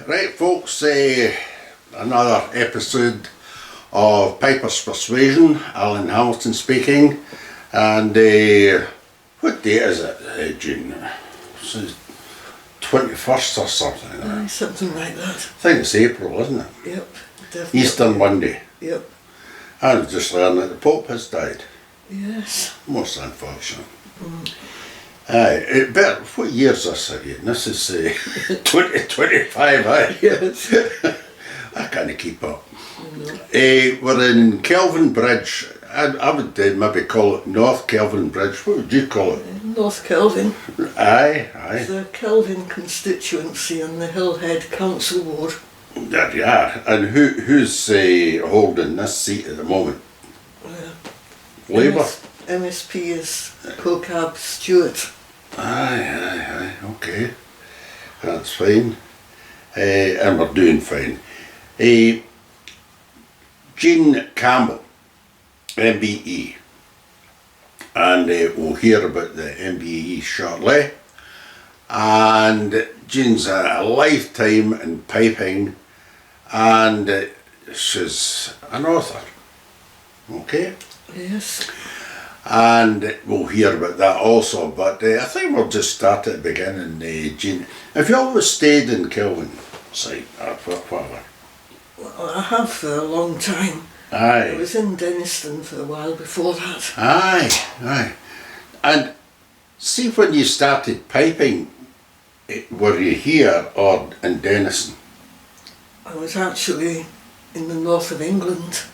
Right folks, another episode of Pipers'Persuasion, Alan Hamilton speaking, and what date is it, Jean? It's 21st or something. Something like that. I think it's April, isn't it? Yep, definitely. Easter Monday. Yep. I've just learned that the Pope has died. Yes. Most unfortunate. Aye, what year's this again? This is 2025, aye? Yes. I can't keep up. No. We're in Kelvin Bridge. I would maybe call it North Kelvin Bridge. What would you call it? North Kelvin. Aye, aye. The Kelvin constituency and the Hillhead Council Ward. There you are. And who's holding this seat at the moment? Labour? MSP is Co-Cab Stewart. Aye, okay. That's fine. And we're doing fine. Jeannie Campbell MBE. And we'll hear about the MBE shortly. And Jean's a lifetime in piping, and she's an author. Okay? Yes. And we'll hear about that also, but I think we'll just start at the beginning. Jean, have you always stayed in Kelvin site or whatever? Well, I have for a long time. Aye. I was in Denniston for a while before that. Aye. And see, when you started piping, were you here or in Denniston? I was actually in the north of England.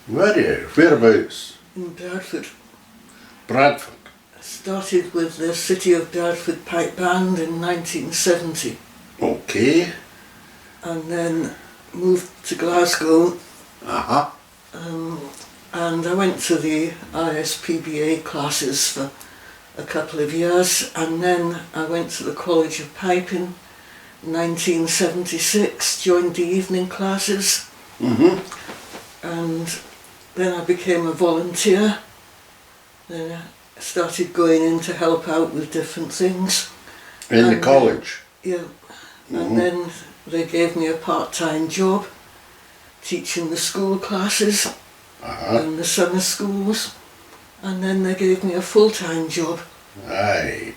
Were you? Whereabouts? In Bradford. Bradford. I started with the City of Bradford Pipe Band in 1970. Okay. And then moved to Glasgow. Uh-huh. And I went to the ISPBA classes for a couple of years, and then I went to the College of Piping in 1976, joined the evening classes. Mm-hmm. And then I became a volunteer. Then I started going in to help out with different things. In the college? Yeah. Mm-hmm. And then they gave me a part-time job teaching the school classes and the summer schools. And then they gave me a full-time job. Aye.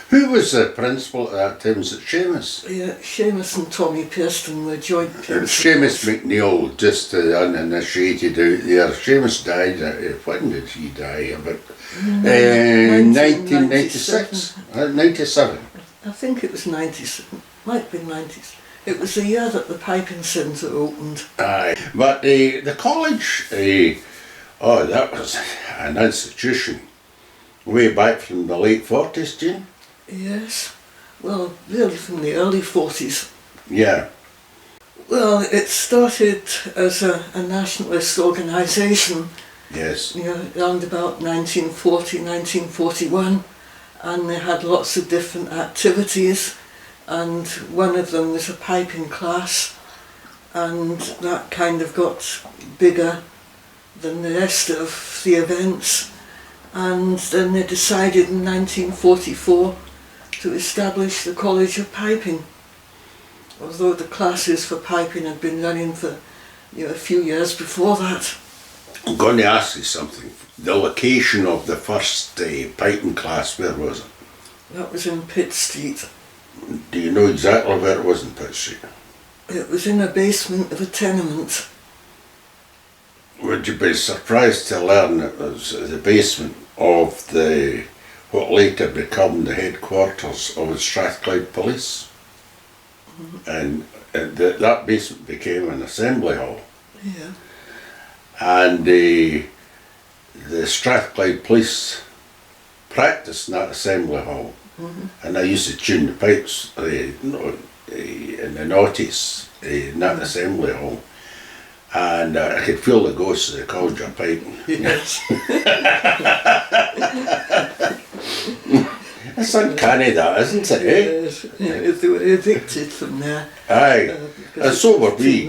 Who was the principal at that time? Was it Seamus? Yeah, Seamus and Tommy Pearson were joint principals. Seamus McNeil, just uninitiated out there. Seamus died, when did he die? About 1996? 97? I think it was 97, might be 90s. It was the year that the Piping Centre opened. Aye, but the college, that was an institution way back from the late 40s, Jean? Yes, well, really from the early 40s. Yeah. Well, it started as a nationalist organisation. Yes. Around about 1940, 1941, and they had lots of different activities, and one of them was a piping class, and that kind of got bigger than the rest of the events. And then they decided in 1944 to establish the College of Piping, although the classes for piping had been running for a few years before that. I'm going to ask you something. The location of the first piping class, where was it? That was in Pitt Street. Do you know exactly where it was in Pitt Street? It was in a basement of a tenement. Would you be surprised to learn it was the basement of what later became the headquarters of the Strathclyde Police? And that basement became an assembly hall. Yeah. And the Strathclyde Police practiced in that assembly hall. And I used to tune the pipes in the noughties in that assembly hall. And I could feel the ghosts of the College of Piping. Yes. It's uncanny, that, isn't it? Eh? Yes. Yeah, they were evicted from there. Aye. And so were we.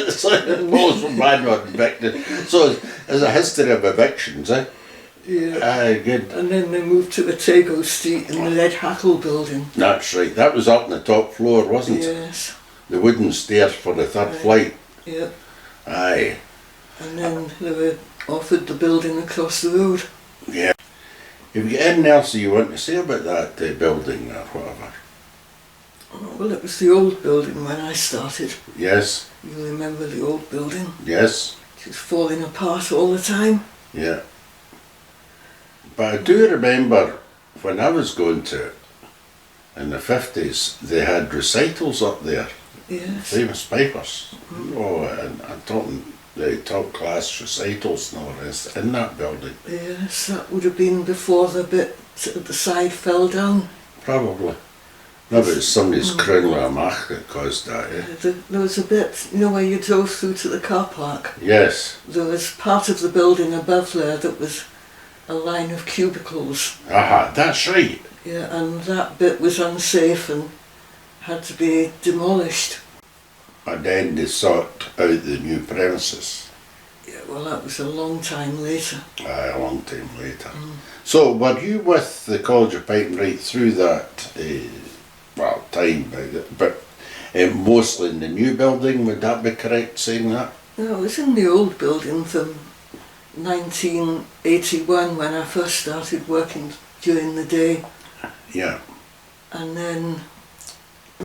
So most of mine were evicted. So there's a history of evictions, eh? Yeah. Aye, good. And then they moved to Otago Street in the Red Hackle building. That's right. That was up on the top floor, wasn't it? Yes. The wooden stairs for the third flight. Yeah. Aye. And then they were offered the building across the road. Yeah. Have you got anything else that you want to say about that building or whatever? Well, it was the old building when I started. Yes. You remember the old building? Yes. It was falling apart all the time. Yeah. But I do remember when I was going to it in the 50s, they had recitals up there. Yes. Famous pipers. Oh, and I'm talking the top class recitals and all the rest in that building. Yes, that would have been before the bit at the side fell down. Probably. No, but it's somebody's criminal amach that caused that, eh? There was a bit, you know, where you drove through to the car park. Yes. There was part of the building above there that was a line of cubicles. Aha, that's right. Yeah, and that bit was unsafe and had to be demolished. And then they sought out the new premises. Yeah, well, that was a long time later. Aye, a long time later. So, were you with the College of Piping right through that, time, but mostly in the new building, would that be correct saying that? No, it was in the old building from 1981 when I first started working during the day. Yeah. And then,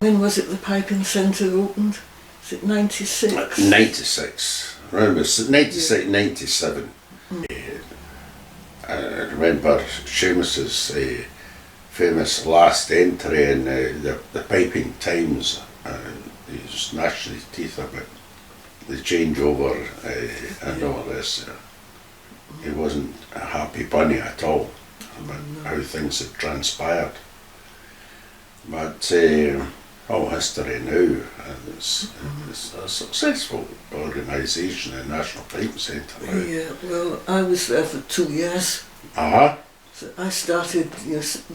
when was it the Piping Centre opened? Is it 96? 96. Remember, 96, 97. I remember Seamus's famous last entry in the Piping Times. He was gnashing his teeth about the changeover and all this. He wasn't a happy bunny at all about how things had transpired. But all history now, and it's a successful organisation, the National Piping Centre. Right? Yeah, well, I was there for 2 years. Uh-huh. So I started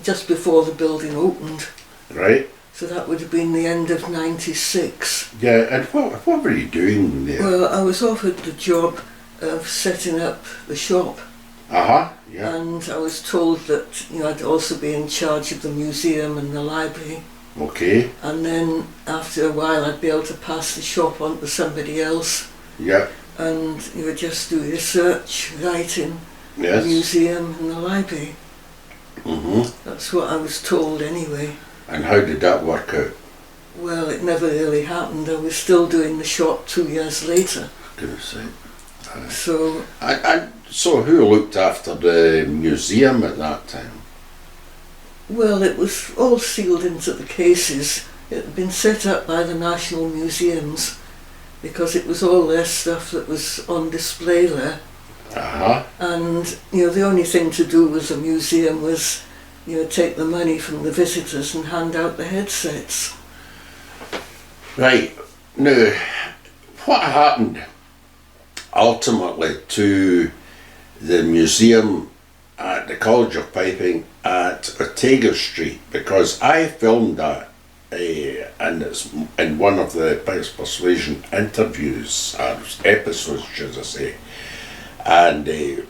just before the building opened. Right. So that would have been the end of 96. Yeah, and what were you doing there? Well, I was offered the job of setting up the shop. Uh-huh, yeah. And I was told that I'd also be in charge of the museum and the library. Okay. And then after a while I'd be able to pass the shop on to somebody else. Yeah. And you would just do research, writing, Yes. the museum and the library. That's what I was told anyway. And how did that work out? Well, it never really happened. I was still doing the shop 2 years later. Goodness sake. So, So who looked after the museum at that time? well, it was all sealed into the cases. It had been set up by the National Museums because it was all their stuff that was on display there. Uh-huh. And, the only thing to do as a museum was, take the money from the visitors and hand out the headsets. Right. Now, what happened ultimately to the museum at the College of Piping at Otago Street? Because I filmed that and it's in one of the Pipers'Persuasion interviews, or episodes should I say, and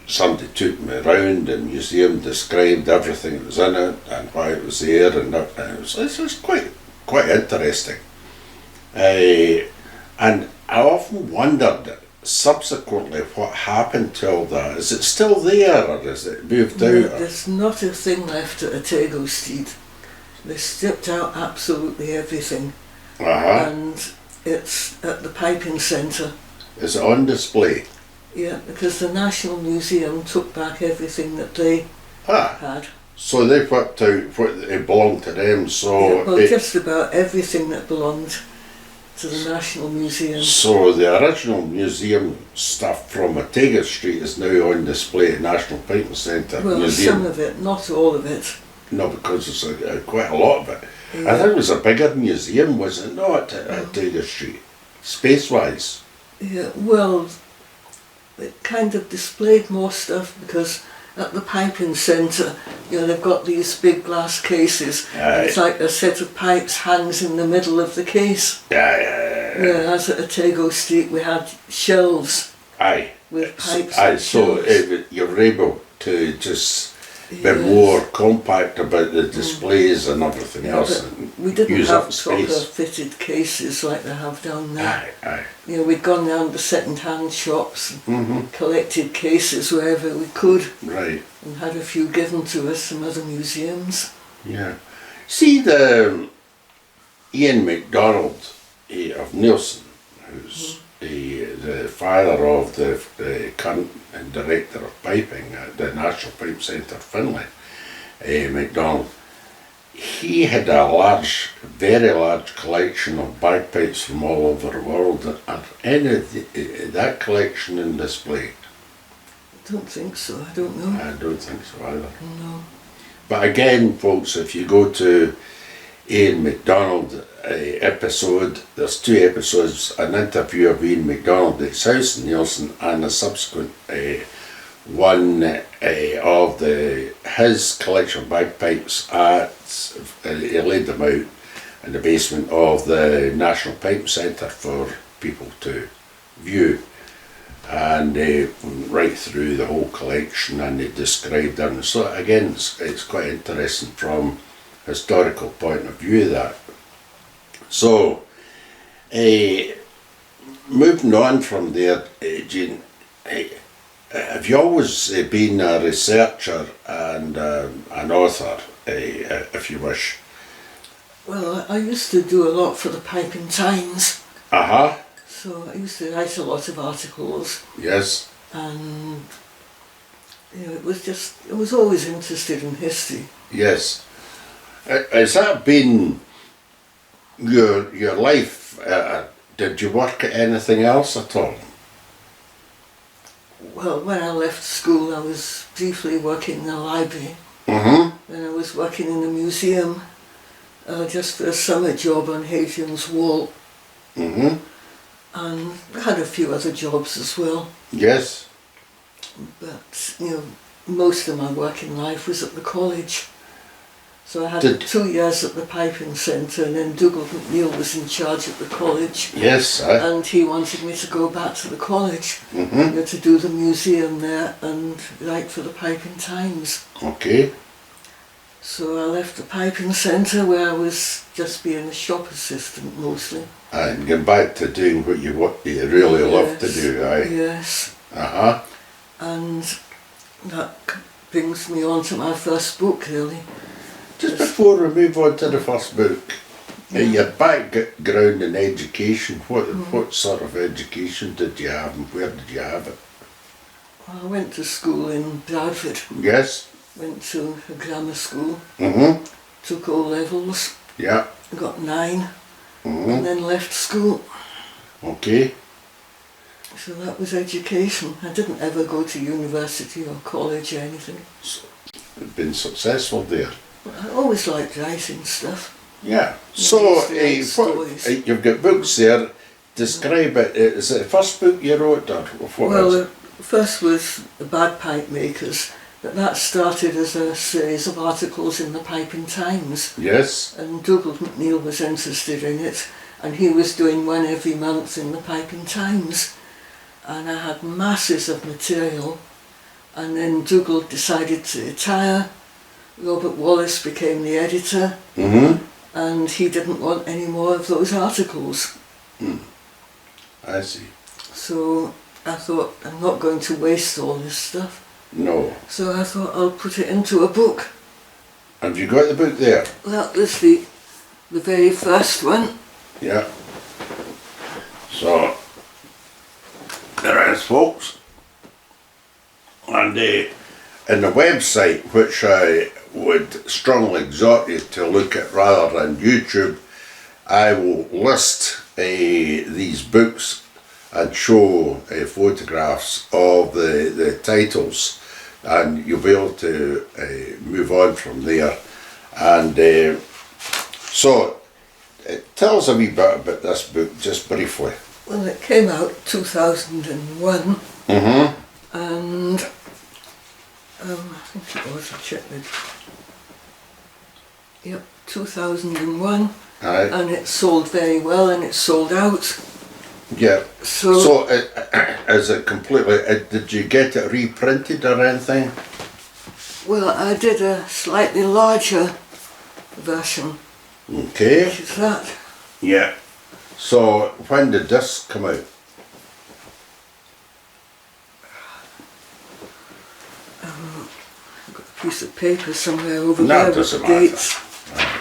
somebody took me around the museum, described everything that was in it and why it was there, and it was quite interesting. And I often wondered subsequently what happened to all that. Is it still there, or is it moved No, out? there's not a thing left at Otago Street. They stripped out absolutely everything. Uh-huh. And it's at the Piping Centre. Is it on display? Yeah, because the National Museum took back everything that they had. So they whipped out what it belonged to them, so... Yeah, well, just about everything that belonged to the National Museum. So the original museum stuff from Otago Street is now on display at National Piping Centre Well, Museum. some of it, not all of it. No, because there's quite a lot of it. Yeah. I think it was a bigger museum, was it not, at Otago Street, space-wise? Yeah, well, it kind of displayed more stuff because at the Piping Centre, they've got these big glass cases. Aye. It's like a set of pipes hangs in the middle of the case. Yeah. Whereas at Otago Street we had shelves. Aye. with pipes. So you're able to just be Yes. more compact about the displays and everything else. But And we didn't use have up proper space. fitted cases like they have down there. Aye. You know, we'd gone down to second-hand shops and Mm-hmm. collected cases wherever we could Right. and had a few given to us from other museums. Yeah. See the Ian MacDonald of Nielsen, who's the father of the current director of piping at the National Pipe Centre, Finlay, MacDonald. He had a very large collection of bagpipes from all over the world. Are any of that collection in display? I don't think so, I don't know. I don't think so either. No. But again, folks, if you go to Ian MacDonald episode, there's 2 episodes, an interview of Ian MacDonald at his house in Nielsen, and a subsequent one of his collection of bagpipes he laid them out in the basement of the National Pipe Centre for people to view. And right through the whole collection, and they described them. So again, it's quite interesting from a historical point of view, that. So, moving on from there, Jean, have you always been a researcher and an author, if you wish? Well, I used to do a lot for the Piping Times. Uh-huh. So I used to write a lot of articles, Yes. and you know, I was always interested in history. Yes. Has that been your life? Did you work at anything else at all? Well, when I left school, I was briefly working in the library. Mm-hmm. Then I was working in a museum, just for a summer job on Hadrian's Wall, Mm-hmm. and I had a few other jobs as well. Yes. But you know, most of my working life was at the college. So I had 2 years at the Piping Centre, and then Dougal McNeill was in charge at the college. Yes. And he wanted me to go back to the college, Mm-hmm. you know, to do the museum there and write for the Piping Times. Okay. So I left the Piping Centre, where I was just being a shop assistant mostly. And get back to doing what you really love to do, aye? Yes. Uh-huh. And that brings me on to my first book, really. Just before we move on to the first book, your background in education, what sort of education did you have and where did you have it? Well, I went to school in Bradford, Yes. went to a grammar school, Mm-hmm. took O levels, Yeah. got 9, Mm-hmm. and then left school. Okay. So that was education. I didn't ever go to university or college or anything. You've been successful there. But I always liked writing stuff. Yeah. I So, used to write stories. you've got books there. Describe it. Is it the first book you wrote, or what? Well, is it? the first was The Bagpipe Makers, but that started as a series of articles in the Piping Times. Yes. And Dougal McNeill was interested in it, and he was doing one every month in the Piping Times. And I had masses of material, and then Dougal decided to retire. Robert Wallace became the editor, Mm-hmm. and he didn't want any more of those articles. I see. So I thought, I'm not going to waste all this stuff. No. So I thought I'll put it into a book. Have you got the book there? That was the very first one. Yeah. So, there is, folks. And in the website, which I would strongly exhort you to look at rather than YouTube, I will list these books and show photographs of the titles, and you'll be able to move on from there. And so, tell us a wee bit about this book, just briefly. Well, it came out 2001, Mm-hmm. and I think it was, I checked it. Yep, 2001, Aye. and it sold very well, and it sold out. Yeah. So, So, is it completely, did you get it reprinted or anything? well, I did a slightly larger version, Okay. which is that. Yeah. So, when did this come out? I've got a piece of paper somewhere over No, there it with doesn't the matter. dates.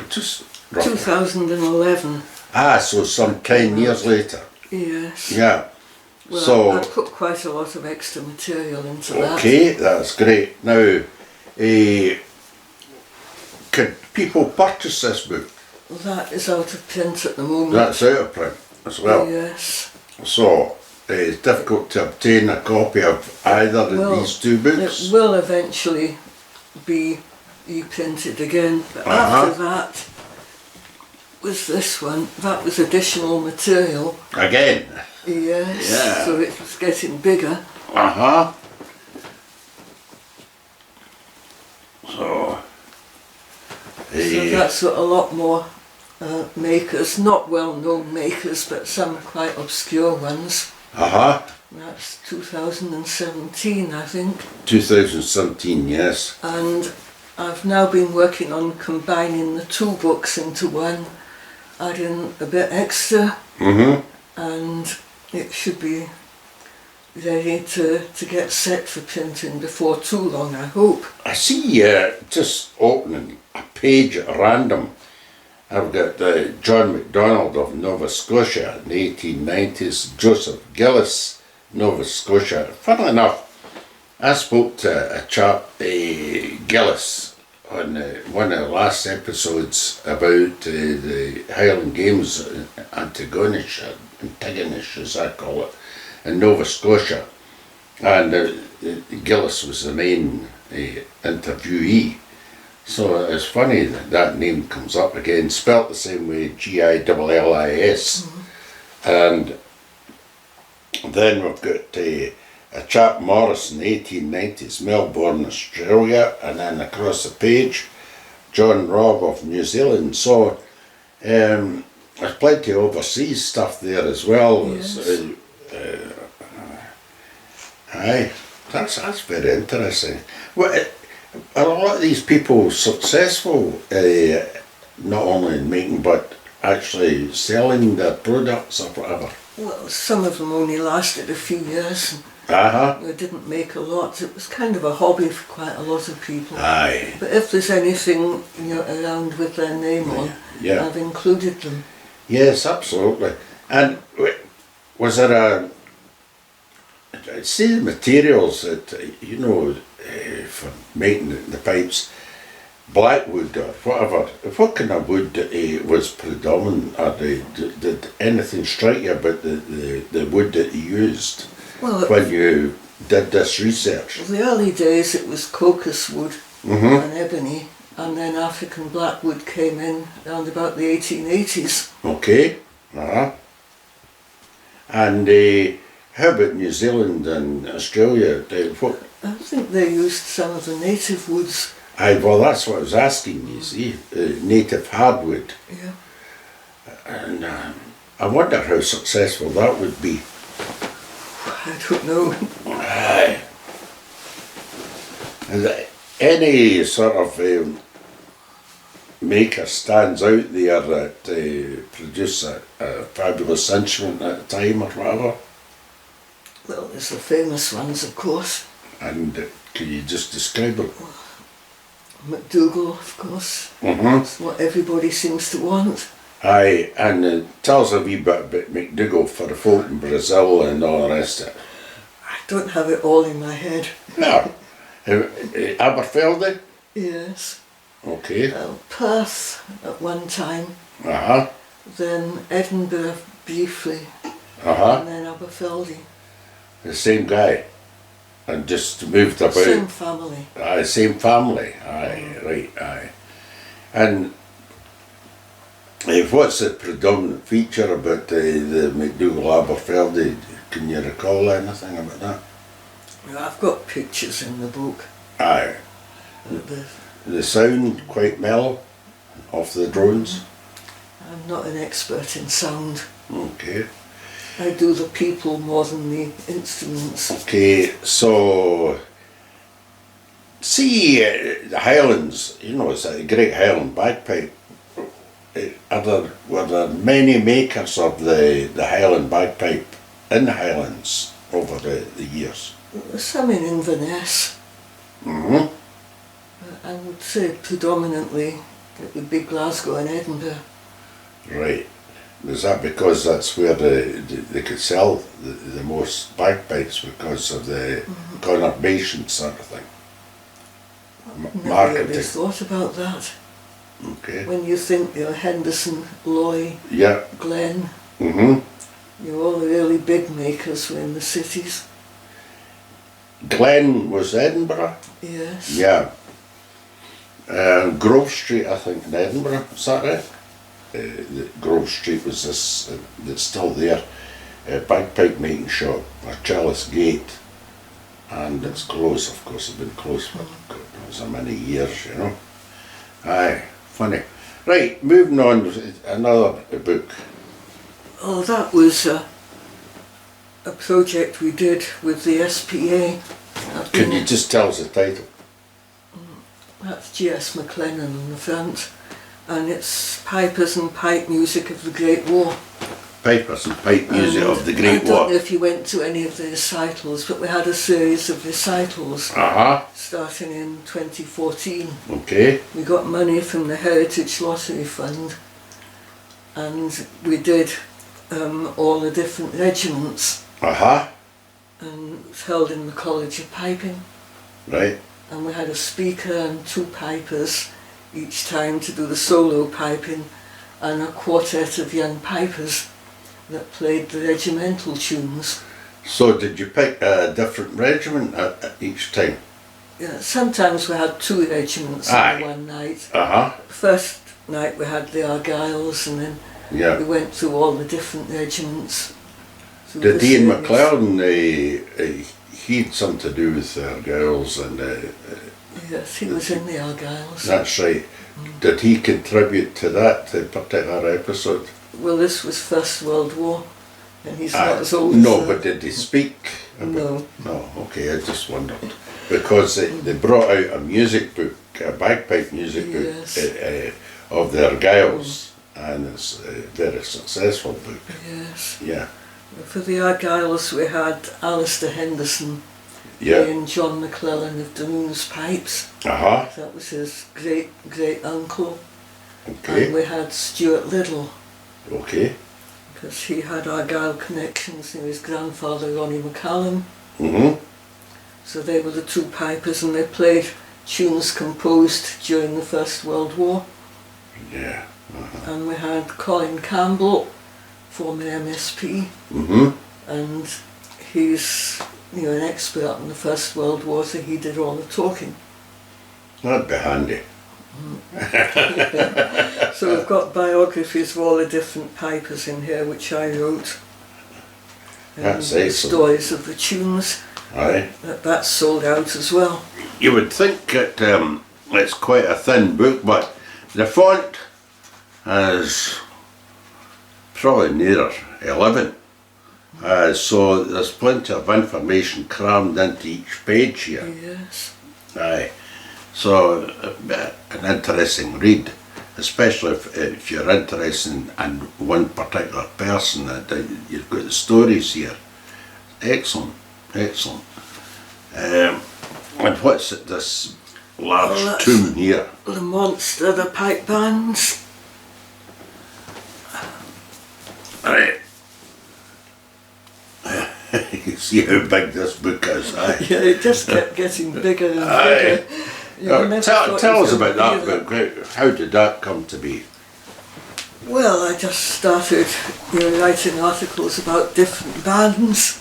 Just roughly. 2011. Ah, so some 10 years later. Yes. Yeah. Well, So, I put quite a lot of extra material into that. okay, that's great. Now, could people purchase this book? That is out of print at the moment. That's out of print as well. Yes. So, it's difficult to obtain a copy of either of these two books. It will eventually be reprinted again, but Uh-huh. after that was this one. That was additional material. Again. Yes. Yeah. So it was getting bigger. Uh-huh. So, So that's what a lot more makers, not well-known makers, but some quite obscure ones. uh-huh. That's 2017, I think. 2017, yes. And I've now been working on combining the two books into one, adding a bit extra, Mm-hmm. and it should be ready to get set for printing before too long, I hope. I see, just opening a page at random. I've got John MacDonald of Nova Scotia in the 1890s, Joseph Gillis, Nova Scotia. Funnily enough, I spoke to a chap, Gillis, on one of the last episodes about the Highland Games, Antigonish as I call it, in Nova Scotia. And Gillis was the main interviewee. So it's funny that that name comes up again, spelt the same way, Gillis. And then we've got a chap Morris in the 1890s, Melbourne, Australia, and then across the page, John Robb of New Zealand. So there's plenty of overseas stuff there as well. Yes. Aye, that's very interesting. Well, are a lot of these people successful, not only in making but actually selling their products or whatever? Well, some of them only lasted a few years. Uh-huh. They didn't make a lot. It was kind of a hobby for quite a lot of people. Aye. But if there's anything around with their name on, Yeah. I've included them. Yes, absolutely. And was there see the materials that, for making the pipes, blackwood or whatever, what kind of wood was predominant? Or did anything strike you about the wood that you used when you did this research? In the early days it was crocus wood and ebony, and then African blackwood came in around about the 1880s. Okay. Uh-huh. And how about New Zealand and Australia? I think they used some of the native woods. Aye, well, that's what I was asking you, see, native hardwood. Yeah. And I wonder how successful that would be. I don't know. Aye. Is there any sort of maker stands out there that produced a fabulous instrument at the time or whatever? Well, there's the famous ones, of course. And can you just describe it? MacDougall, of course. Mm-hmm. That's what everybody seems to want. Aye, and tell us a wee bit about MacDougall for the folk in Brazil and all the rest of it. I don't have it all in my head. No. Aberfeldy? Yes. Okay. Perth at one time, Uh-huh. then Edinburgh briefly, Uh-huh. and then Aberfeldy. The same guy. And just moved about. Same family. Aye, same family. Aye, right, aye. And what's the predominant feature about the MacDougall Aberfeldy? Can you recall anything about that? Well, I've got pictures in the book. Aye. The The sound quite mellow off the drones? I'm not an expert in sound. Okay. I do the people more than the instruments. Okay, so see the Highlands, you know, it's a great Highland bagpipe. Were there many makers of the Highland bagpipe in the Highlands over the years? Some in Inverness. Mm-hmm. I would say predominantly it would be Glasgow and Edinburgh. Right. Is that because that's where they could sell the most bagpipes because of the conurbation sort of thing? Never really thought about that. Okay. When you think, Henderson, Loy, Yeah. Glen, Mm-hmm. all the really big makers were in the cities. Glen was Edinburgh? Yes. Yeah. Grove Street, I think, in Edinburgh, is that right? Grove Street was this, that's still there, bagpipe making shop, Marcellus Gate, and it's closed, of course, it's been closed for so many years, you know. Aye, funny. Right, moving on, another book. Oh, that was a project we did with the SPA. Can you just tell us the title? That's G.S. McLennan on the front, and it's Pipers and Pipe Music of the Great War. Pipers and Pipe Music of the Great I don't War. know if you went to any of the recitals, but we had a series of recitals starting in 2014. Okay. We got money from the Heritage Lottery Fund, and we did all the different regiments, and it was held in the College of Piping. Right. And we had a speaker and 2 pipers each time to do the solo piping, and a quartet of young pipers that played the regimental tunes. So did you pick a different regiment at each time? Yeah, sometimes we had 2 regiments in one night. First night we had the Argylls, and then we went through all the different regiments. Did Ian McLaren, he had something to do with the Argylls and... yes, he was in the Argylls. That's right. Did he contribute to that particular episode? Well, this was First World War, and he's not as old No, as but did he speak? No. No, okay, I just wondered. Because they brought out a music book, a bagpipe music book of the Argylls, and it's a very successful book. Yes. Yeah. For the Argylls we had Alistair Henderson playing John McClellan of Dunoon's pipes. That was his great uncle. Okay. And we had Stuart Liddell. Okay. Because he had Argyll connections, his grandfather Ronnie McCallum. So they were the 2 pipers, and they played tunes composed during the First World War. Yeah. And we had Colin Campbell, former MSP, and he's an expert in the First World War, so he did all the talking. That'd be handy. So we've got biographies of all the different pipers in here, which I wrote. That's the excellent. Stories of the tunes. Aye. That's sold out as well. You would think that it's quite a thin book, but the font is probably nearer 11. So there's plenty of information crammed into each page here. Yes. Aye. So an interesting read, especially if you're interested in one particular person. You've got the stories here. Excellent, excellent. And what's it, this large tomb here? The monster, the pipe bands. Right. You see how big this book is, aye? Yeah, it just kept getting bigger and bigger. Tell us about that book. How did that come to be? Well, I just started writing articles about different bands.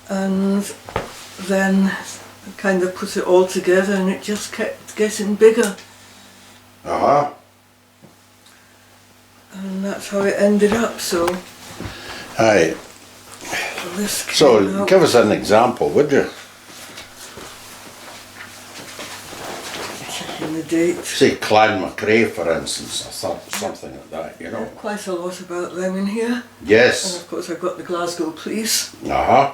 And then I kind of put it all together, and it just kept getting bigger. And that's how it ended up, so... Aye. So give us an example, would you? Checking the date. Say Clan McRae, for instance, or something like that, you know. Quite a lot about them in here. And Yes. of course I've got the Glasgow Police. Uh-huh.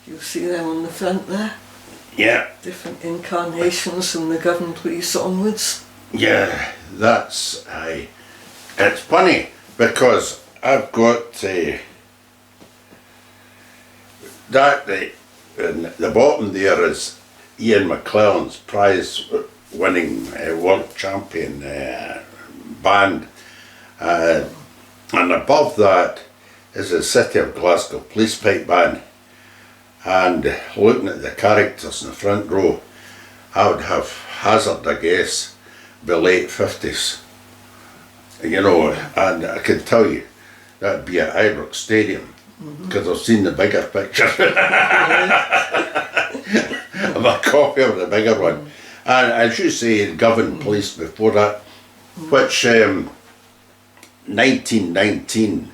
You'll see them on the front there. Yeah. Different incarnations from the Govan Police onwards. Yeah, that's it's funny because I've got in the bottom there is Ian McClellan's prize-winning world champion band, and above that is the City of Glasgow Police Pipe Band. And looking at the characters in the front row, I would have hazard a guess the late 50s, you know, and I can tell you that'd be at Ibrox Stadium, because I've seen the bigger picture. I've a copy of the bigger one. And as you say, Govan Police before that, which 1919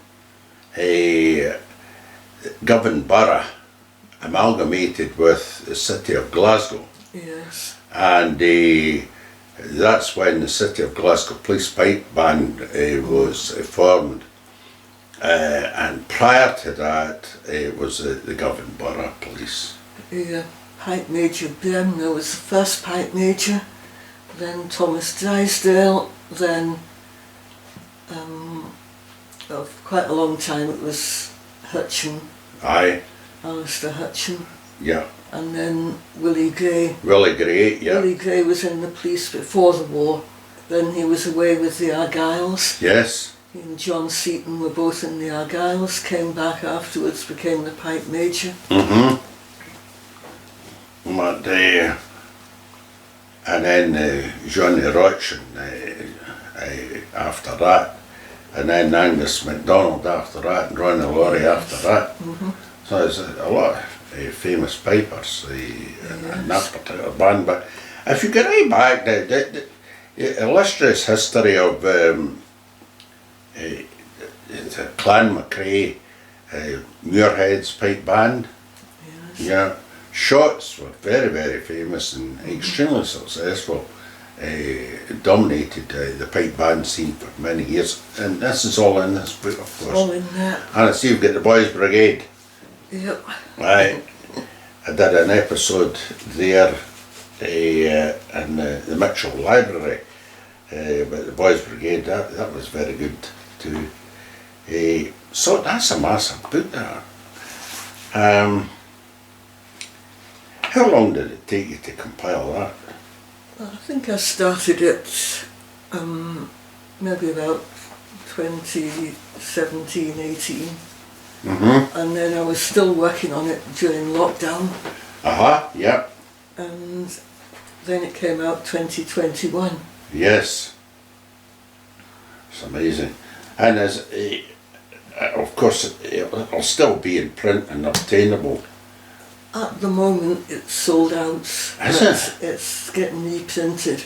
Govan Borough amalgamated with the City of Glasgow. Yes. And that's when the City of Glasgow Police Pipe Band was formed. And prior to that, it was the Govan Borough Police. Yeah. Pipe Major Bremner was the first Pipe Major, then Thomas Drysdale, then well, for quite a long time it was Hutchin, Aye, Alistair Hutchin, yeah. and then Willie Gray. Willie Gray, yeah. Willie Gray was in the police before the war, then he was away with the Argylls. Yes. He and John Seaton were both in the Argylls, came back afterwards, became the Pipe Major. Mm-hmm. But, and then Johnny Rochin after that, and then Angus MacDonald after that, and Ronnie Laurie after that. Mm-hmm. So there's a lot of famous pipers in that particular band. But if you get right back, the illustrious history of the Clan McRae, Muirhead's pipe band, Yes. yeah. Shots were very, very famous and extremely successful. Dominated the pipe band scene for many years, and this is all in this book, of course. All in there. And I see you've got the Boys Brigade. Yep. Right. I did an episode there in the Mitchell Library about the Boys Brigade. That was very good too. So that's a massive book there. How long did it take you to compile that? I think I started it maybe about 2017, 18. Mm-hmm. And then I was still working on it during lockdown. Uh-huh, yeah. And then it came out 2021. Yes. It's amazing. And as of course it'll still be in print and obtainable. At the moment it's sold out. Is it? It's getting reprinted.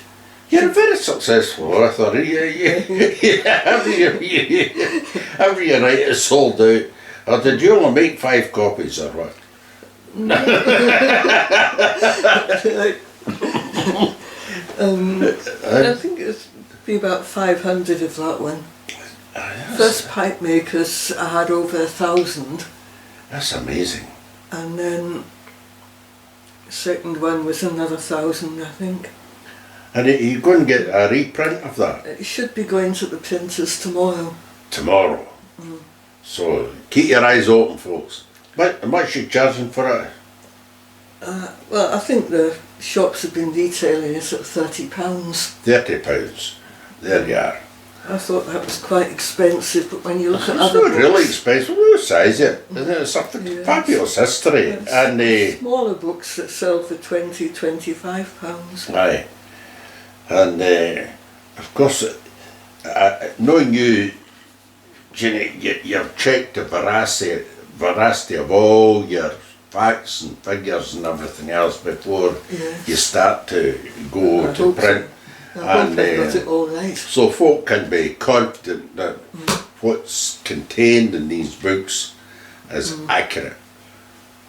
You're a very successful author. Every you write is sold out. Or did you only make 5 copies or what? I think it'd be about 500 of that one. Yes. First pipe makers I had over 1,000, That's amazing. and then second one was another 1,000, I think. And you go and get a reprint of that It should be going to the printers tomorrow. tomorrow. So keep your eyes open, folks. But how much are you charging for it? Well, I think the shops have been retailing it at £30. £30. There you are. I thought that was quite expensive, but when you look at It's other not books, really expensive. What size it? It's a Yes. fabulous history. Yes. And smaller books that sell for £20, £25. aye. And of course, knowing you, Jeannie, you've checked the veracity of all your facts and figures and everything else before Yes. you start to go I to hope print. I hope And I got it all right. so folk can be confident that what's contained in these books is accurate.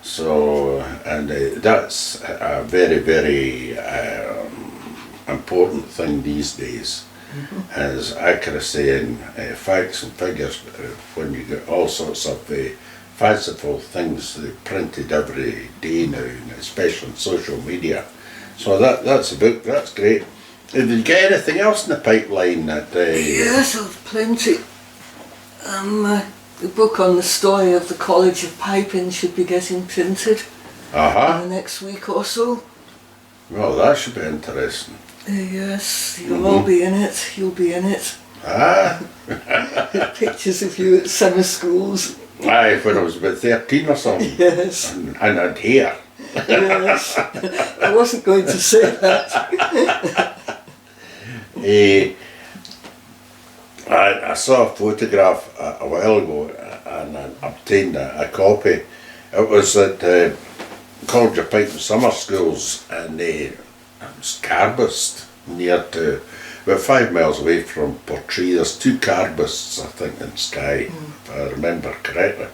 So, and that's a very, very important thing these days is accuracy in facts and figures. When you get all sorts of fanciful things printed every day now, especially on social media. So that's a book, that's great. Did you get anything else in the pipeline that... Yes, I've plenty. The book on the story of the College of Piping should be getting printed in the next week or so. Well, that should be interesting. Yes, you'll all be in it, you'll be in it. Pictures of you at summer schools. Aye, when I was about 13 or something. Yes. And I'd hair. Yes. I wasn't going to say that. I saw a photograph a while ago and I obtained a copy. It was at College of Pipe and Summer Schools in it was Carbist, near to about 5 miles away from Portree. There's 2 Carbists, I think, in Skye, if I remember correctly.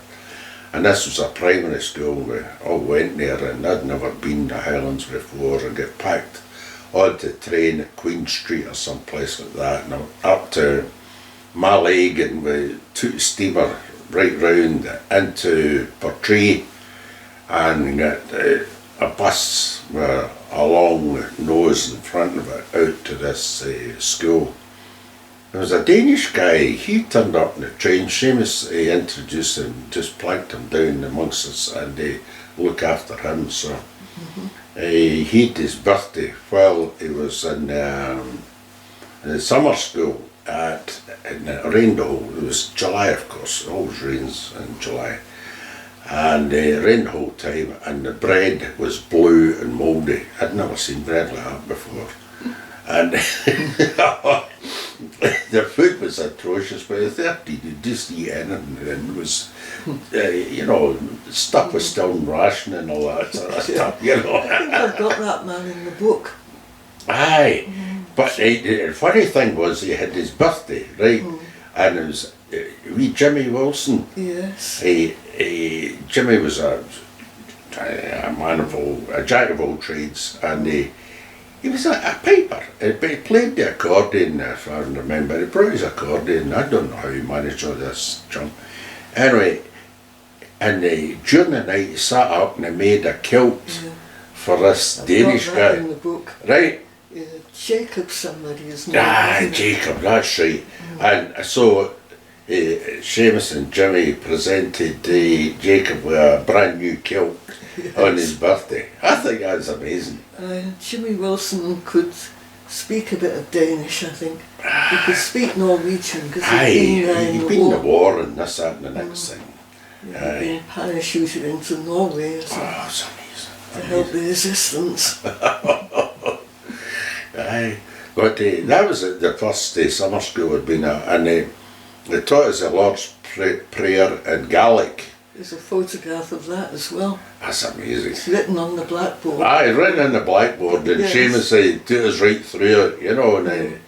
And this was a primary school. We all went there, and I'd never been to Highlands before, and get packed onto the train at Queen Street or some place like that, and up to Mallaig, and we took a steamer right round into Portree and got a bus with a long nose in front of it out to this school. There was a Danish guy, he turned up in the train. Seamus introduced him, just planked him down amongst us, and they look after him. So he had his birthday while he was in the summer school in Rainbow. It was July, of course, it always rains in July. And rained the whole time, and the bread was blue and mouldy. I'd never seen bread like that before. And the food was atrocious. By the 13, you just eat anything, and it was, stuff was still in ration and all that sort of stuff, I think I've got that man in the book. Aye, but the funny thing was he had his birthday, right, and it was wee Jimmy Wilson. Yes. Jimmy was a jack of all trades, and he was a piper. He played the accordion, if I remember. He brought his accordion. I don't know how he managed all this junk. Anyway, and during the night he sat up and he made a kilt for this Danish guy. In the book. Right? Jacob somebody is name. Jacob, that's right. And so Seamus and Jimmy presented Jacob with a brand new kilt on his birthday. I think that's amazing. Jimmy Wilson could speak a bit of Danish, I think. He could speak Norwegian because he'd been in the war and this, that and the next thing. He'd been parachuted into Norway that's amazing. To help the resistance. But that was the first summer school had been at, and they taught us the Lord's Prayer in Gaelic. There's a photograph of that as well. That's amazing. It's written on the blackboard. Aye, written on the blackboard, and Seamus took us right through it, and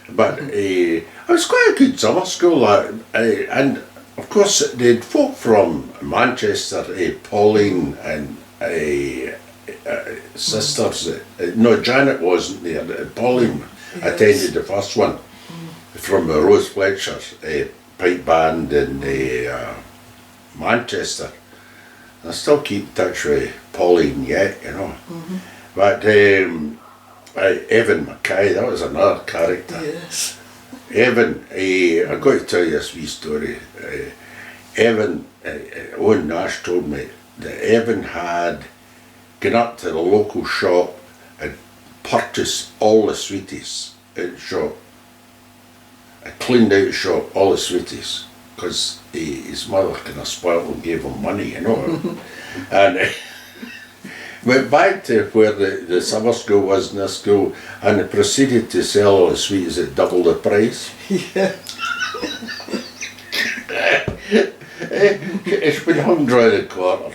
but it was quite a good summer school, and of course they had folk from Manchester, Pauline and sisters. No, Janet wasn't there. Pauline attended the first one from the Rose Fletcher's pipe band in Manchester. I still keep in touch with Pauline yet, But Evan Mackay, that was another character. Yes. Evan, I've got to tell you this wee story. Evan, Owen Nash told me that Evan had gone up to the local shop and purchased all the sweeties out the shop. I cleaned out the shop, all the sweeties, because his mother kind of spoiled and gave him money, and went back to where the summer school was in this school, and proceeded to sell all the sweeties at double the price. Yeah. It's been hung dry the corner.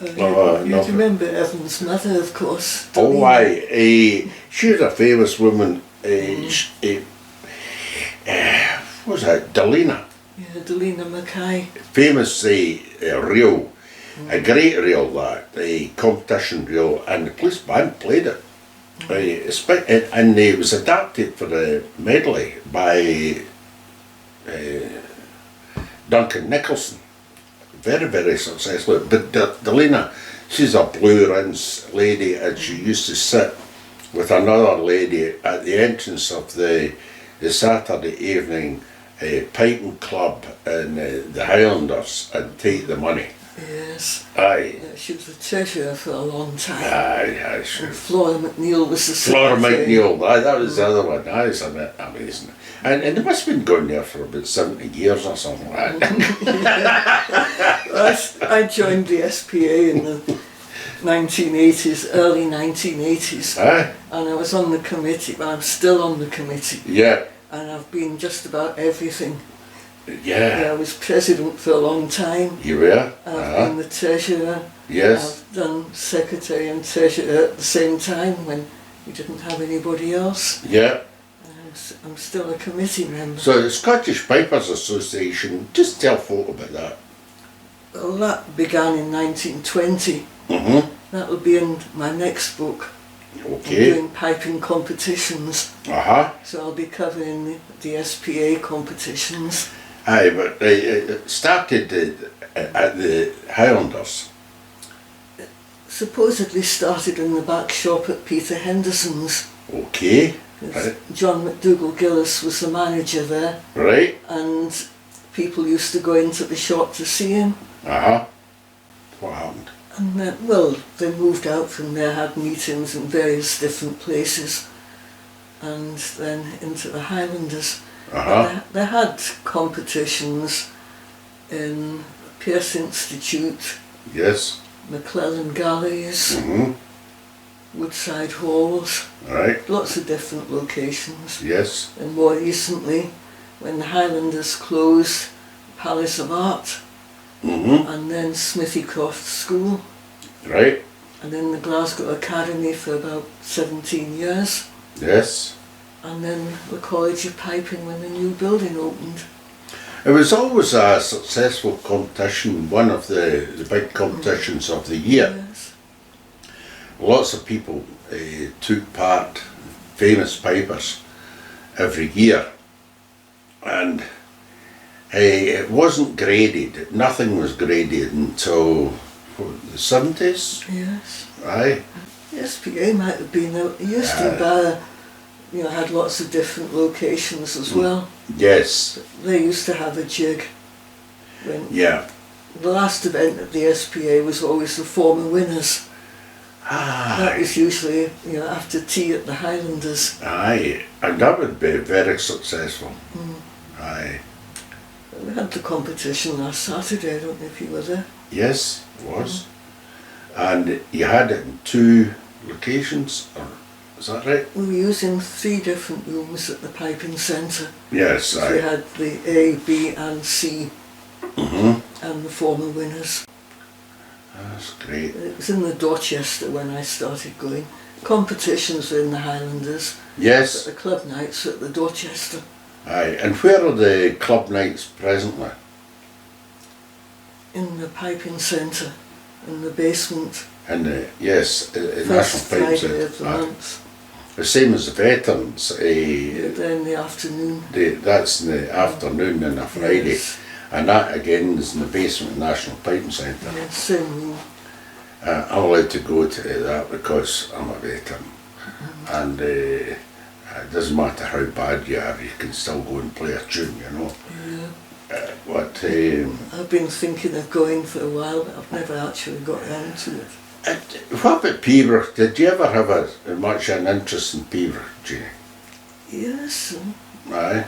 You remember Evan's mother, of course. Oh, aye. She was a famous woman. What was that? Delina. Yeah, Delina Mackay. Famous real. A great reel, that, the competition reel, and the police band played it. And it was adapted for the medley by Duncan Nicholson. Very, very successful. But Delina, she's a blue rinse lady, and she used to sit with another lady at the entrance of the Saturday evening piping club in the Highlanders and take the money. Yes. Aye. Yeah, she was the treasurer for a long time. Aye, sure. And Flora McNeil was the Flora secretary. McNeil, aye, that was the other one. Aye, it's amazing. And they must have been going there for about 70 years or something like that. I joined the SPA in the 1980s, early 1980s. Aye. And I was on the committee, but I'm still on the committee. Yeah. And I've been just about everything. Yeah. I was president for a long time. You were? I've been the treasurer. Yes. I've done secretary and treasurer at the same time when we didn't have anybody else. Yeah. I'm still a committee member. So the Scottish Pipers Association, just tell folk about that. Well, that began in 1920. That will be in my next book. Okay. I'm doing piping competitions. So I'll be covering the SPA competitions. Aye, but it started at the Highlanders. Supposedly started in the back shop at Peter Henderson's. Okay. Right. John McDougall Gillis was the manager there, Right. and people used to go into the shop to see him. What happened? And then, well, they moved out from there, had meetings in various different places, and then into the Highlanders. They had competitions in Pearce Institute, Yes. McClellan Galleries, Mm-hmm. Woodside Halls, Right. lots of different locations. Yes. And more recently, when the Highlanders closed, Palace of Art, and then Smithycroft School, Right. and then the Glasgow Academy for about 17 years, Yes. and then the College of Piping when the new building opened. It was always a successful competition, one of the big competitions of the year. Yes. Lots of people took part, famous pipers, every year. And it wasn't graded, nothing was graded until the 70s. Yes. Aye. The SPA might have been out. It used to be, had lots of different locations as well. Yes. They used to have a jig. When Yeah. the last event at the SPA was always the former winners. That was usually, after tea at the Highlanders. Aye. And that would be very successful. Aye. We had the competition last Saturday, I don't know if you were there. Yes, it was. And you had it in 2 locations, or is that right? We were using 3 different rooms at the Piping Centre. Yes, We aye. had the A, B and C and the former winners. That's great. It was in the Dorchester when I started going. Competitions were in the Highlanders, but Yes. the club nights were at the Dorchester. Aye. And where are the club nights presently? In the Piping Centre, in the basement. In the, yes, in First National Pipe Friday of the Centre. month. The same as the veterans. Then in the afternoon. That's in the afternoon and a Friday. Yes. And that again is in the basement of the National Piping Centre. Yeah, same room. I'm allowed to go to that because I'm a veteran. And it doesn't matter how bad you are, you can still go and play a tune, Yeah. But I've been thinking of going for a while, but I've never actually got round to it. what about Peever? Did you ever have much an interest in Peever, Jeannie? Yes. Aye.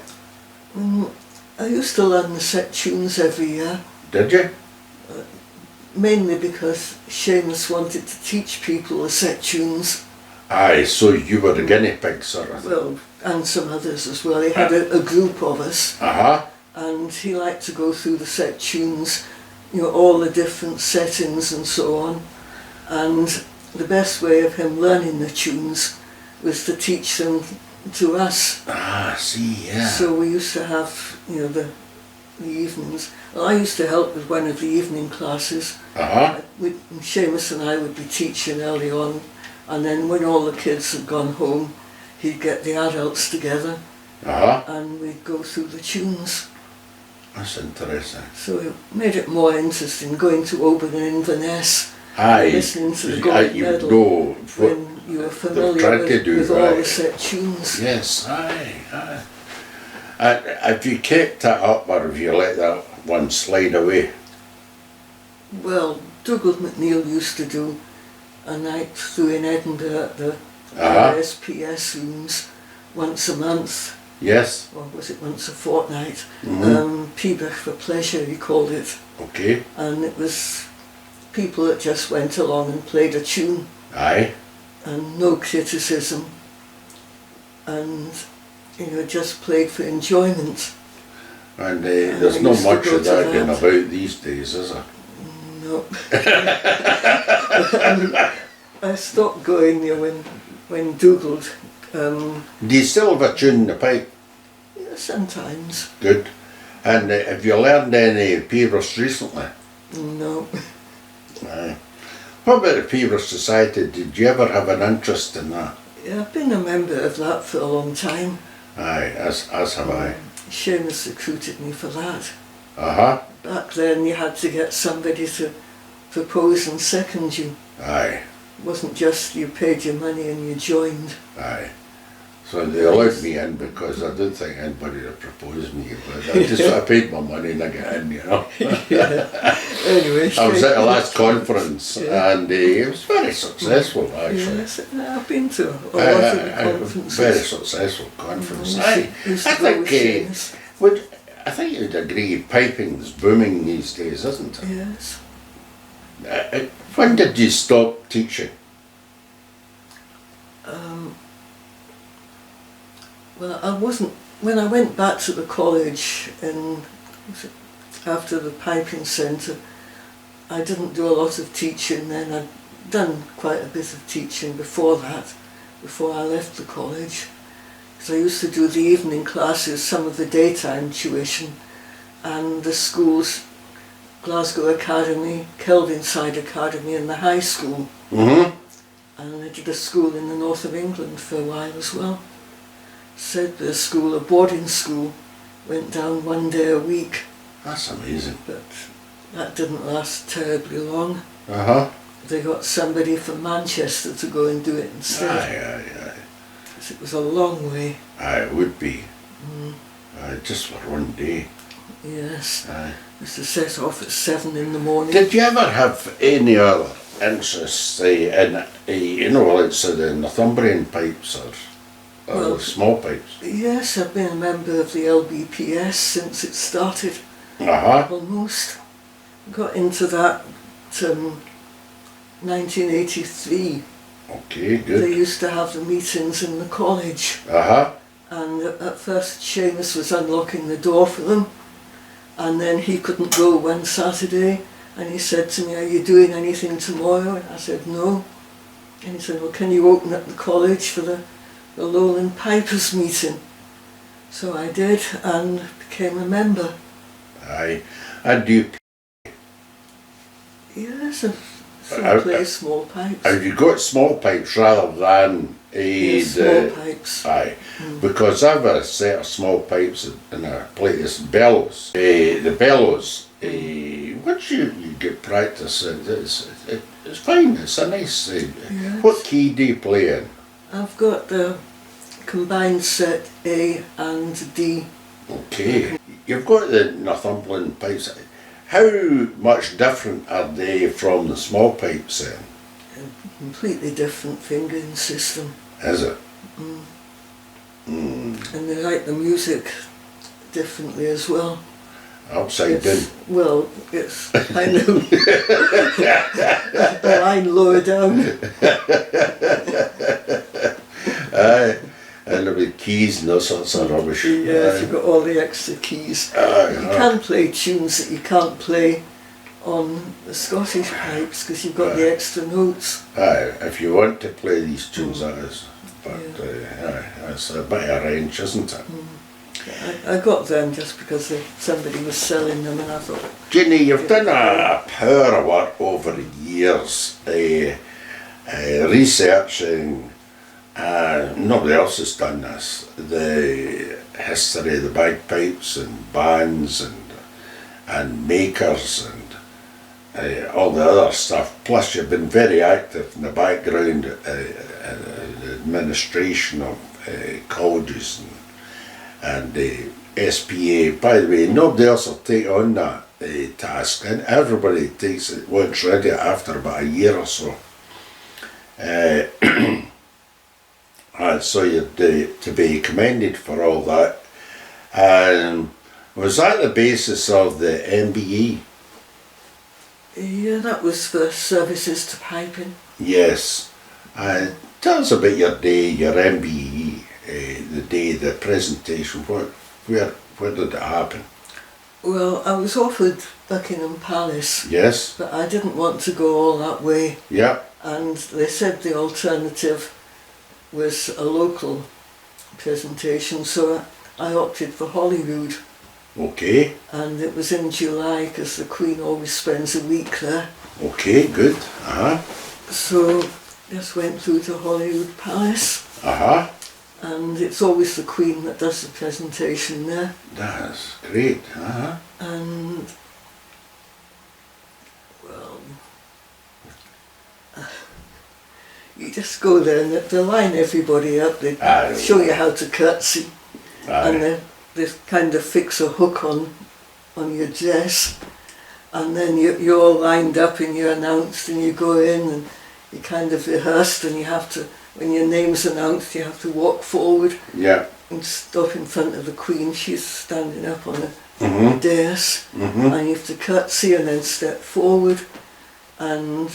I used to learn the set tunes every year, Did you? mainly because Seamus wanted to teach people the set tunes, Aye, so you were the guinea pig sort of thing. well, and some others as well. He had a group of us, and he liked to go through the set tunes, all the different settings and so on. And the best way of him learning the tunes was to teach them to us. See, yeah. So we used to have, the the evenings. Well, I used to help with one of the evening classes. Seamus and I would be teaching early on, and then when all the kids had gone home, he'd get the adults together and we'd go through the tunes. That's interesting. So it made it more interesting going to Oban and Inverness, Aye, listening to the Gold Medal when you were familiar with all the set tunes. Yes, aye. Have you kept that up, or have you let that one slide away? Well, Douglas McNeill used to do a night through in Edinburgh at the RSPS rooms once a month. Yes. Or was it once a fortnight? Pipers'Persuasion, he called it. Okay. And it was people that just went along and played a tune. Aye. And no criticism. And, just played for enjoyment. And there's not much of that going about these days, is there? No. I stopped going there when Dougal. Do you still have a tune in the pipe? Yeah, sometimes. Good. And have you learned any Pievers recently? No. Aye. What about the Pievers Society? Did you ever have an interest in that? Yeah, I've been a member of that for a long time. Aye, as have I. Seamus recruited me for that. Back then you had to get somebody to propose and second you. Aye. It wasn't just you paid your money and you joined. Aye. So they allowed me in because I didn't think anybody would propose me, but I paid my money and I got in, Anyway, I was at the last conference and it was very successful actually. Yes, I've been to a lot of the conferences. Very successful conference. I think you'd agree piping's booming these days, isn't it? Yes. When did you stop teaching? Well, I wasn't, when I went back to the college after the piping centre, I didn't do a lot of teaching then. I'd done quite a bit of teaching before that, before I left the college. Because I used to do the evening classes, some of the daytime tuition, and the schools, Glasgow Academy, Kelvinside Academy and the high school. And I did a school in the north of England for a while as well. Sedbergh School, a boarding school, went down one day a week. That's amazing. But that didn't last terribly long. They got somebody from Manchester to go and do it instead. Aye. Because it was a long way. Aye, it would be. Just for one day. Yes. Aye. We used to set off at 7 in the morning. Did you ever have any other interests in, it's the Northumbrian pipes or small pipes? Yes, I've been a member of the LBPS since it started. Almost. Got into that 1983. Okay, good. They used to have the meetings in the college. And at first Seamus was unlocking the door for them, and then he couldn't go one Saturday, and he said to me, "Are you doing anything tomorrow?" And I said, "No." And he said, "Well, can you open up the college for the Lowland Pipers meeting?" So I did, and became a member. Aye. And do you Yes, I play small pipes. have you got small pipes rather than small pipes. Aye, because I've a set of small pipes and I play this bellows. The bellows, once you get practice, it's fine, it's a nice thing. Yes. What key do you play in? I've got the combined set A and D. Okay, you've got the Northumberland pipes. How much different are they from the small pipes then? A completely different fingering system. Is it? And they like the music differently as well. Upside down. Well, it's kind of a line lower down. Aye, and there'll be keys and all sorts of rubbish. Yes, you've got all the extra keys. You can play tunes that you can't play on the Scottish pipes because you've got the extra notes. Aye, if you want to play these tunes, that is. But it's a bit of a range, isn't it? I got them just because somebody was selling them, and I thought, Jeannie, you've done a power of work over the years, researching, nobody else has done this, the history of the bagpipes and bands and makers and all the other stuff. Plus you've been very active in the background, administration of colleges and SPA. By the way, nobody else will take on that task, and everybody takes it once ready after about a year or so. And so you're to be commended for all that. Was that the basis of the MBE? yeah, that was for services to piping. Yes. Tell us about your day, your MBE, the day, the presentation. Where did it happen? Well, I was offered Buckingham Palace. Yes. But I didn't want to go all that way. Yeah. And they said the alternative was a local presentation, so I opted for Holyrood. Okay. And it was in July because the Queen always spends a week there. Okay, good. So just went through to Holyrood Palace. And it's always the Queen that does the presentation there. That's great. And well, you just go there and they line everybody up. They show you how to curtsy, and they kind of fix a hook on your dress, and then you're all lined up and you're announced and you go in and you kind of rehearsed, and you have to, when your name's announced, you have to walk forward and stop in front of the Queen. She's standing up on a dais, and you have to curtsy and then step forward, and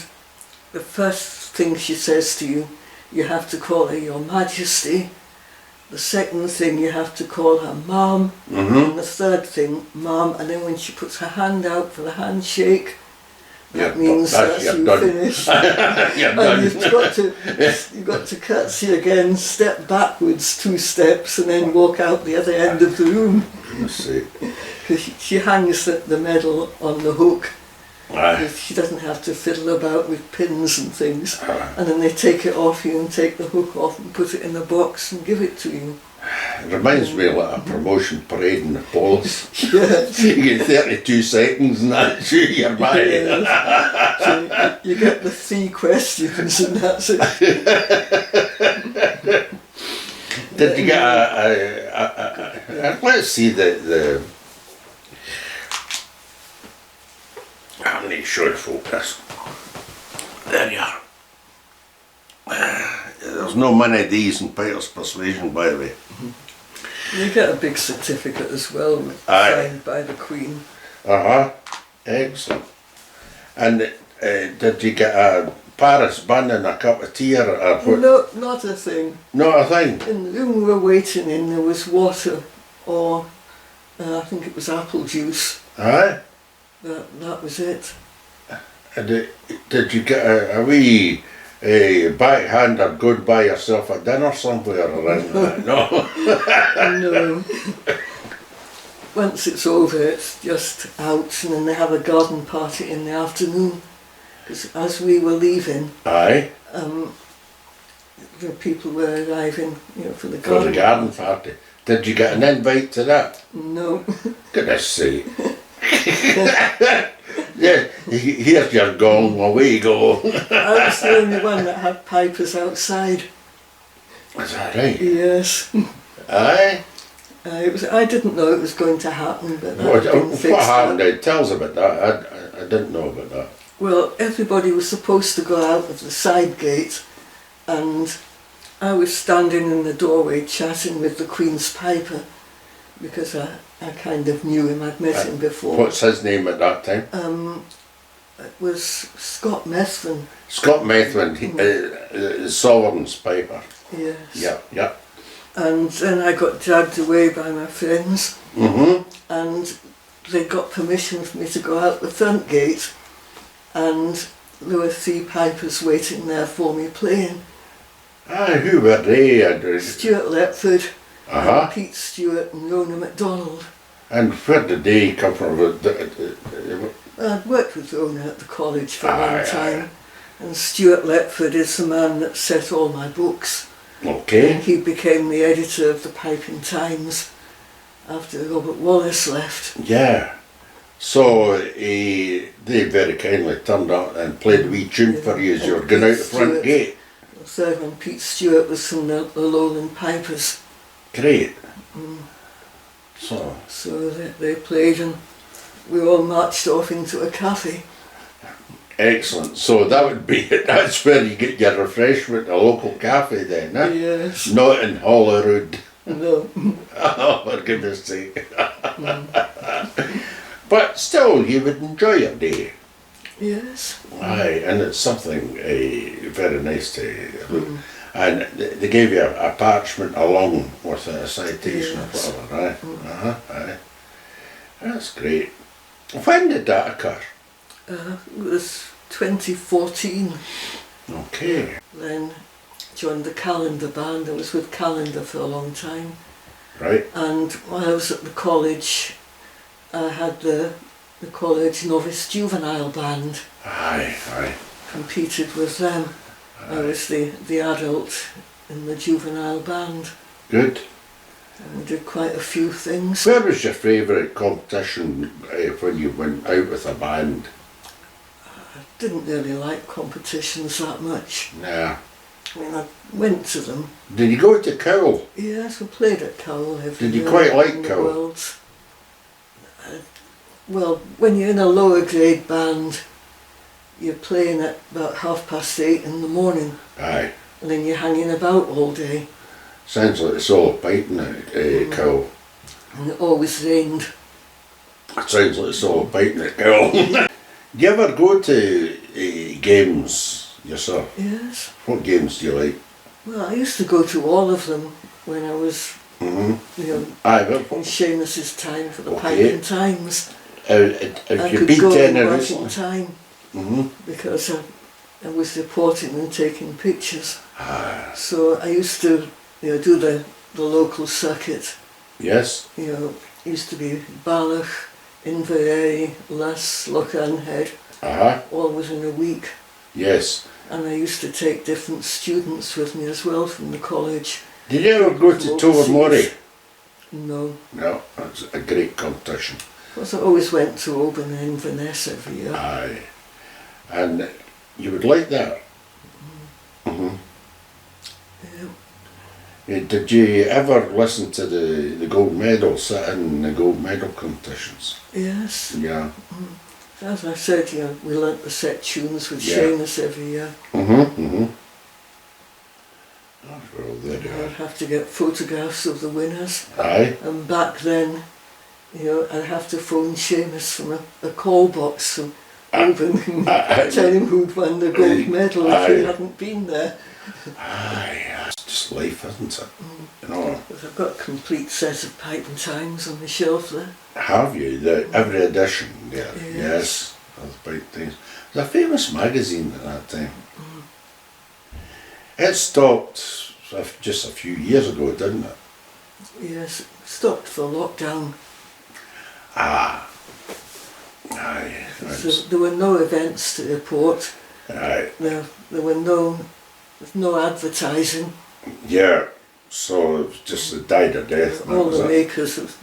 the first thing she says to you, you have to call her Your Majesty. The second thing, you have to call her Ma'am. And the third thing, Ma'am. And then when she puts her hand out for the handshake, that means that you've finished. And you've got to curtsy again, step backwards 2 steps, and then walk out the other end of the room. Because she hangs the medal on the hook. She doesn't have to fiddle about with pins and things, and then they take it off you and take the hook off and put it in a box and give it to you. It reminds me of like a promotion parade in the polls. Yes. You get 32 seconds and that's you, you're married. So you get the 3 questions and that's it. Did you get let's see the I'm not sure the focus. There you are. There's no many of these in Pipers'Persuasion, by the way. You get a big certificate as well, signed by the Queen. Excellent. And did you get a Paris bun and a cup of tea or No, not a thing. Not a thing? In the room we were waiting in, there was water or I think it was apple juice. That was it. Did you get a wee backhanded going by yourself at dinner somewhere around that? No. No. Once it's over, it's just out, and then they have a garden party in the afternoon. Because as we were leaving, the people were arriving, for the garden. For the garden party. Did you get an invite to that? No. Goodness sake. Yeah, here's your gong, away you go. I was the only one that had pipers outside. Is that right? Yes. Aye? I didn't know it was going to happen, but What happened? Tell us about that. I didn't know about that. Well, everybody was supposed to go out of the side gate, and I was standing in the doorway chatting with the Queen's piper, because I kind of knew him, I'd met him before. What's his name at that time? It was Scott Methven. Scott Methven, Sovereign's piper. Yes. Yeah. And then I got dragged away by my friends, and they got permission for me to go out the front gate, and there were 3 pipers waiting there for me playing. Who were they? Stuart Lepford, and Pete Stewart and Rona MacDonald. And where did they come from? I'd worked with Rona at the college for a long time, and Stuart Letford is the man that set all my books. Okay. And he became the editor of the Piping Times after Robert Wallace left. Yeah. So they very kindly turned up and played a wee tune for you as you were going out the front gate. The third one, Pete Stewart, was from the Lowland Pipers. Great. So they played, and we all marched off into a cafe. Excellent. So that's where you get your refreshment, a local cafe then, eh? Yes. Not in Holyrood. No. Oh, for goodness sake. But still, you would enjoy your day. Yes. Aye, and it's something very nice to look. And they gave you a parchment along with a citation or whatever, aye? Aye. That's great. When did that occur? It was 2014. Okay. Then joined the Calendar band. I was with Calendar for a long time. Right. And while I was at the college, I had the college novice juvenile band. Aye. Competed with them. I was the adult in the juvenile band. Good. And we did quite a few things. Where was your favourite competition when you went out with a band? I didn't really like competitions that much. Nah. I mean, I went to them. Did you go to Cowell? Yes, we played at Cowell every Did you year quite like in the Cowell? Worlds. Well, when you're in a lower grade band, you're playing at about 8:30 in the morning. Aye. And then you're hanging about all day. Sounds like it's all piping at Cowell. And it always rained. It sounds like it's all piping at Cowell. Do you ever go to games yourself? Yes. What games do you like? Well, I used to go to all of them when I was, Aye, in Seamus's time for the Okay. Piping Times. have I you could been go to in any right recently? in time because I was reporting and taking pictures. So I used to do the local circuit. Yes. Used to be Ballach, Inverary, Luss, Lochranhead, all within a week. Yes. And I used to take different students with me as well from the college. Did you ever go to Tobermory? No. No, that's a great competition. Because I always went to Oban and Inverness every year. Aye. And you would like that? Yeah. Did you ever listen to the gold medal, sit in the gold medal competitions? Yes. Yeah. As I said, we learnt the set tunes with Yeah. Seamus every year. Oh, well, there you I'd have to get photographs of the winners. Aye. And back then, I'd have to phone Seamus from a call box from Oban and tell him who'd won the gold medal if he hadn't been there. Aye, that's just life, isn't it? But I've got a complete set of Piping Times on the shelf there. Have you? Every edition there? Yes. Of the Pipe Times. It was a famous magazine at that time. It stopped just a few years ago, didn't it? Yes, it stopped for lockdown. Aye. So there were no events to report. Aye. There were no advertising. Yeah. So it was just a died a death. All the makers of,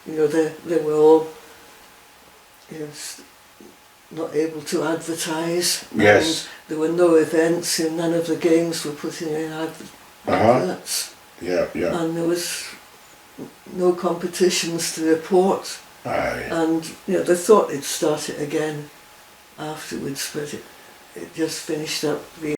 they were all not able to advertise. Yes. And there were no events, and none of the games were putting in adverts. Yeah. And there was no competitions to report. Aye. And they thought they'd start it again afterwards, but it just finished up being.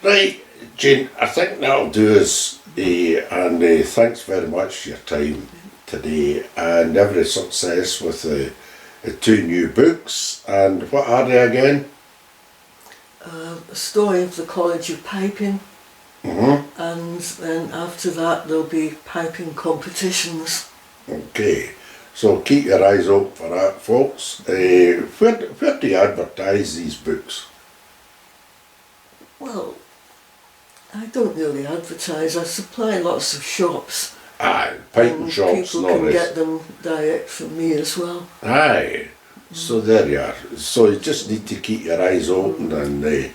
Right, Jane, I think that'll do us, and thanks very much for your time today, and every success with the 2 new books. And what are they again? A story of the College of Piping, and then after that there'll be piping competitions. Okay, so keep your eyes open for that, folks. Where do you advertise these books? Well, I don't really advertise. I supply lots of shops. Aye, piping and shops people and all can this. get them direct from me as well. Aye, so there you are. So you just need to keep your eyes open, and the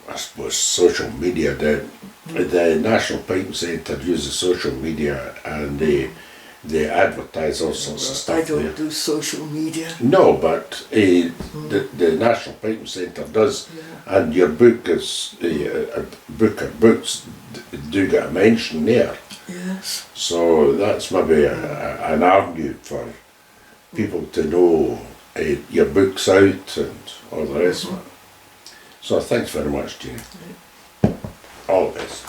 I suppose social media. The National Piping Centre uses social media, and they advertise all sorts of stuff I don't there. do social media. No, but the National Piping Centre does, and your book is a book or books do get a mention there. Yes. So that's maybe an avenue for people to know your book's out and all the rest of it. So thanks very much, Jeannie. All the best.